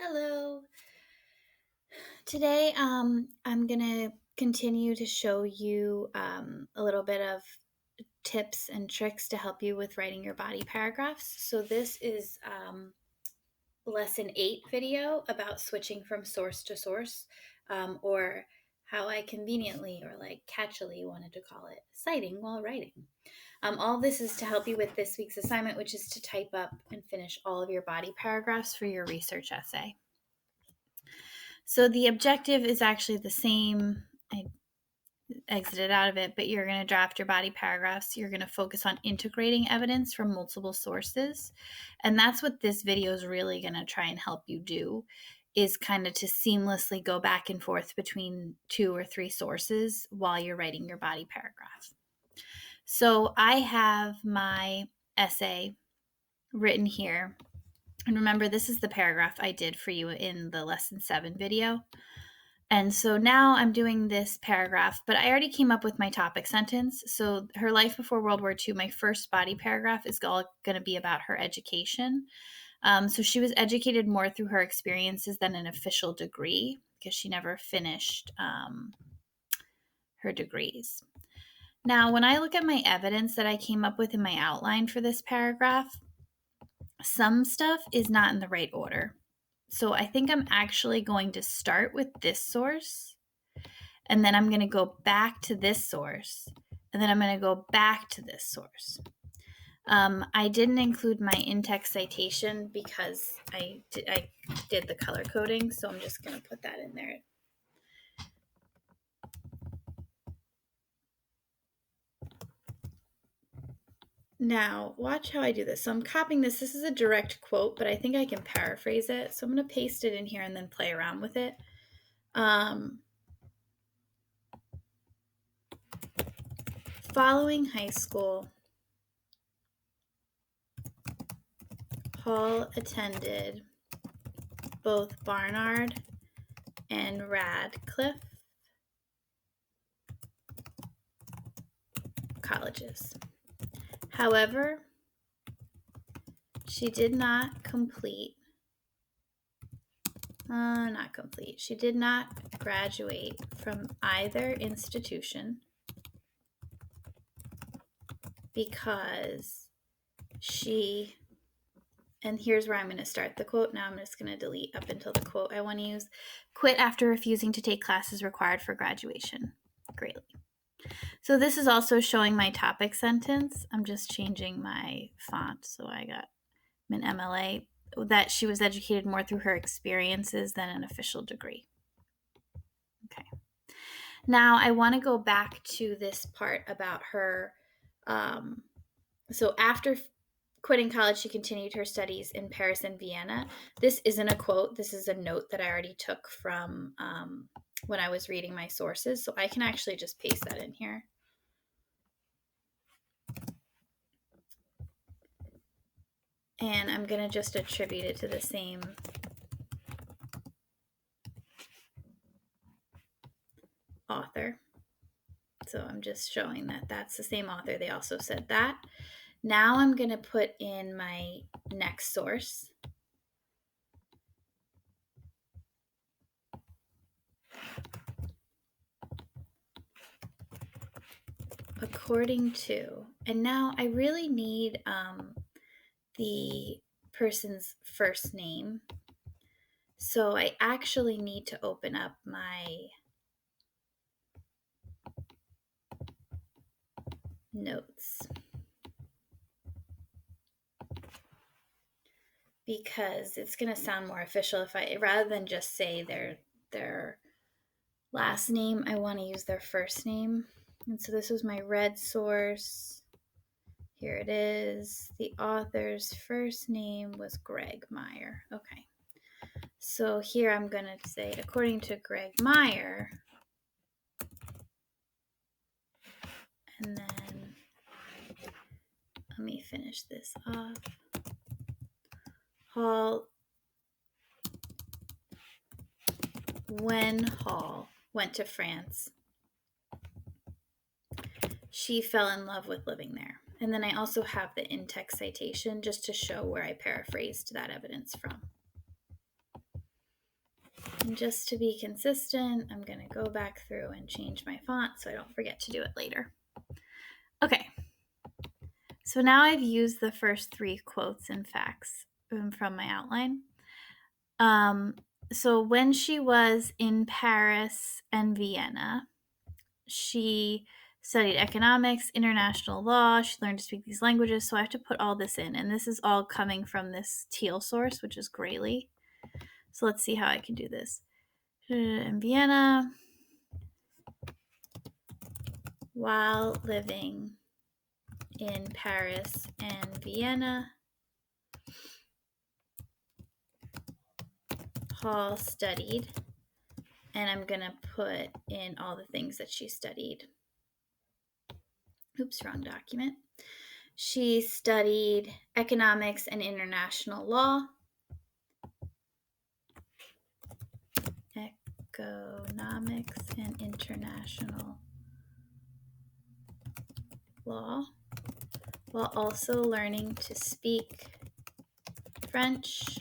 Hello. Today, I'm gonna continue to show you a little bit of tips and tricks to help you with writing your body paragraphs. So this is lesson 8 video about switching from source to source, or how I conveniently or like catchily wanted to call it citing while writing. All this is to help you with this week's assignment, which is to type up and finish all of your body paragraphs for your research essay. So the objective is actually the same. I exited out of it, but you're going to draft your body paragraphs. You're going to focus on integrating evidence from multiple sources. And that's what this video is really going to try and help you do, is kind of to seamlessly go back and forth between 2 or 3 sources while you're writing your body paragraph. So I have my essay written here. And remember, this is the paragraph I did for you in the lesson 7 video. And so now I'm doing this paragraph, but I already came up with my topic sentence. So her life before World War II, my first body paragraph is all going to be about her education. So she was educated more through her experiences than an official degree because she never finished her degrees. Now, when I look at my evidence that I came up with in my outline for this paragraph, some stuff is not in the right order. So I think I'm actually going to start with this source, and then I'm going to go back to this source, and then I'm going to go back to this source. I didn't include my in-text citation because I did the color coding, so I'm just going to put that in there. Now, watch how I do this. So I'm copying this. This is a direct quote, but I think I can paraphrase it. So I'm going to paste it in here and then play around with it. Following high school, Hall attended both Barnard and Radcliffe colleges. However, she did not she did not graduate from either institution because she, and here's where I'm going to start the quote. Now I'm just going to delete up until the quote I want to use. Quit after refusing to take classes required for graduation. Greatly. So this is also showing my topic sentence. I'm just changing my font. So I got an MLA, that she was educated more through her experiences than an official degree. Okay. Now I want to go back to this part about her. So after quitting college, she continued her studies in Paris and Vienna. This isn't a quote. This is a note that I already took from when I was reading my sources. So I can actually just paste that in here. And I'm going to just attribute it to the same author. So I'm just showing that that's the same author. They also said that. Now I'm going to put in my next source. According to, and now I really need the person's first name. So I actually need to open up my notes, because it's going to sound more official if I, rather than just say their last name, I want to use their first name. And so this was my red source. Here it is. The author's first name was Greg Meyer. Okay. So here I'm going to say, according to Greg Meyer, and then let me finish this off. When Hall went to France, she fell in love with living there. And then I also have the in-text citation just to show where I paraphrased that evidence from. And just to be consistent, I'm going to go back through and change my font so I don't forget to do it later. Okay, so now I've used the first 3 quotes and facts from my outline. So when she was in Paris and Vienna, she studied economics, international law. She learned to speak these languages. So I have to put all this in. And this is all coming from this teal source, which is Grayly. So let's see how I can do this. In Vienna, while living in Paris and Vienna, Hall studied, and I'm going to put in all the things that she studied. Oops, wrong document. She studied economics and international law. Economics and international law, while also learning to speak French,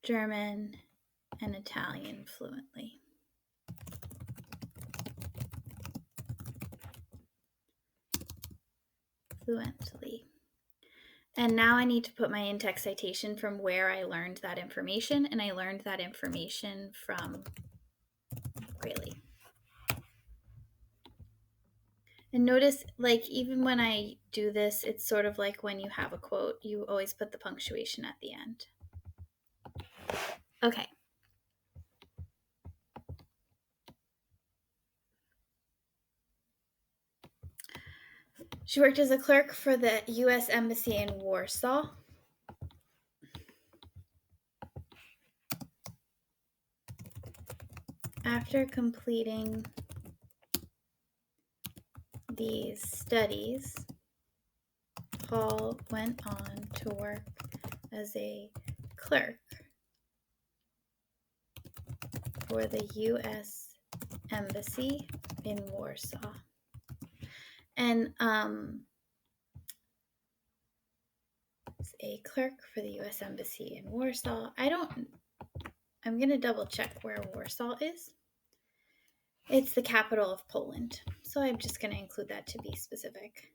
German, and Italian fluently. And now I need to put my in-text citation from where I learned that information, and I learned that information from Grayly. And notice, like, even when I do this, it's sort of like when you have a quote, you always put the punctuation at the end. Okay. She worked as a clerk for the U.S. Embassy in Warsaw. After completing these studies, Hall went on to work as a clerk for the U.S. Embassy in Warsaw. And a clerk for the U.S. Embassy in Warsaw. I'm going to double check where Warsaw is. It's the capital of Poland. So I'm just going to include that to be specific.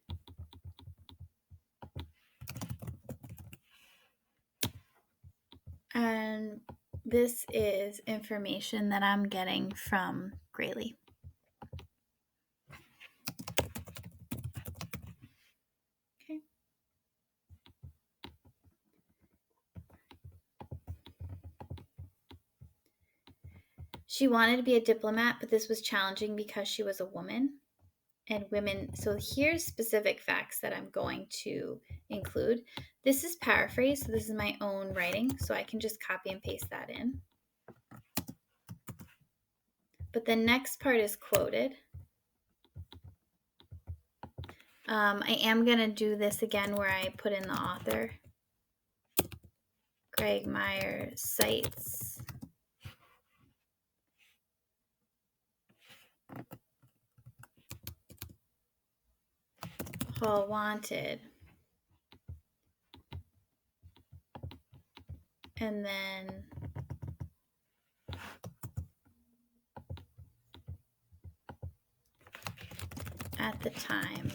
And this is information that I'm getting from Grayly. Okay. She wanted to be a diplomat, but this was challenging because she was a woman. And women, so here's specific facts that I'm going to include. This is paraphrased, so this is my own writing, so I can just copy and paste that in. But the next part is quoted. I am going to do this again where I put in the author. Greg Meyer cites Hall wanted. And then at the time.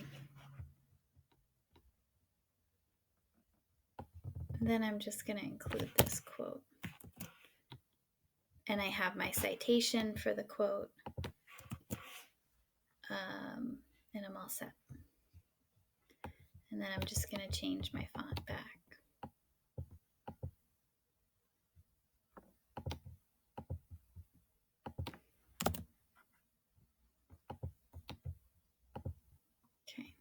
Then I'm just going to include this quote. And I have my citation for the quote. And I'm all set. And then I'm just going to change my font back. Okay.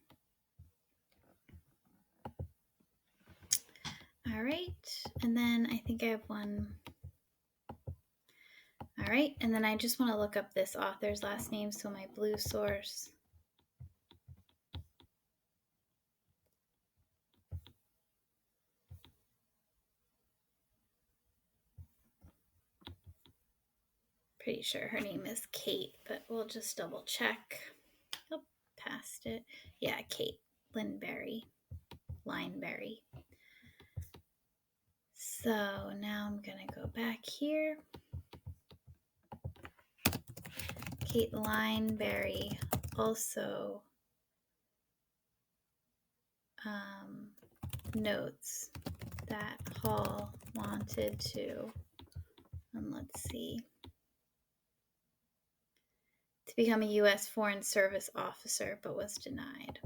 All right. And then I think I have one. All right. And then I just want to look up this author's last name. So my blue source. Pretty sure her name is Kate, but we'll just double check. Oh, past it. Yeah, Kate Lineberry. So now I'm going to go back here. Kate Lineberry also notes that Hall wanted to, and let's see, to become a U.S. Foreign Service officer, but was denied.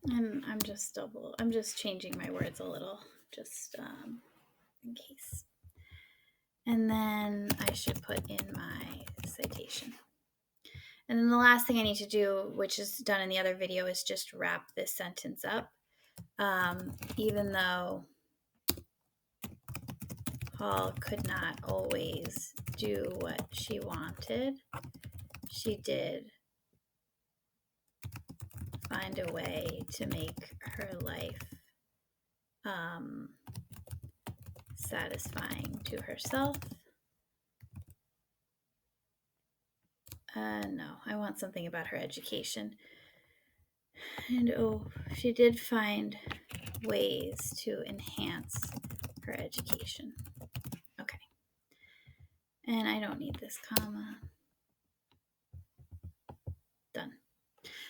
And I'm just changing my words a little, just in case. And then I should put in my citation. And then the last thing I need to do, which is done in the other video, is just wrap this sentence up. Even though Hall could not always do what she wanted, she did find a way to make her life satisfying to herself. No, I want something about her education. And she did find ways to enhance her education. Okay. And I don't need this comma. Done.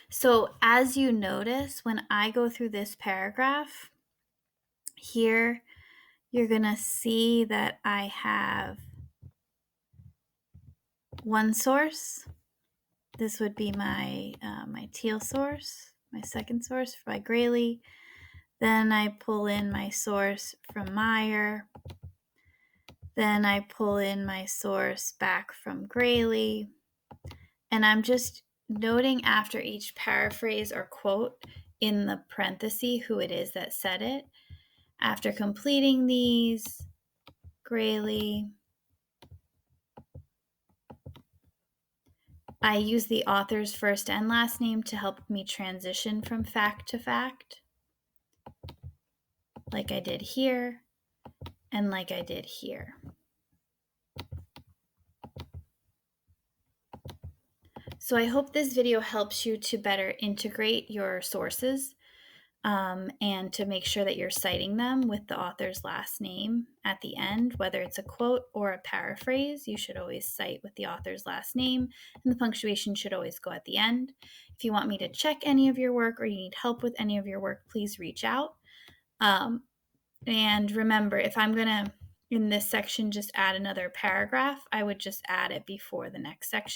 So as you notice, when I go through this paragraph, here you're going to see that I have one source. This would be my teal source, my second source by Grayley. Then I pull in my source from Meyer. Then I pull in my source back from Grayley. And I'm just noting after each paraphrase or quote in the parenthesis who it is that said it. After completing these, Grayley, I use the author's first and last name to help me transition from fact to fact, like I did here and like I did here. So I hope this video helps you to better integrate your sources and to make sure that you're citing them with the author's last name at the end, whether it's a quote or a paraphrase. You should always cite with the author's last name, and the punctuation should always go at the end. If you want me to check any of your work or you need help with any of your work, please reach out. And remember, if I'm going to, in this section, just add another paragraph, I would just add it before the next section.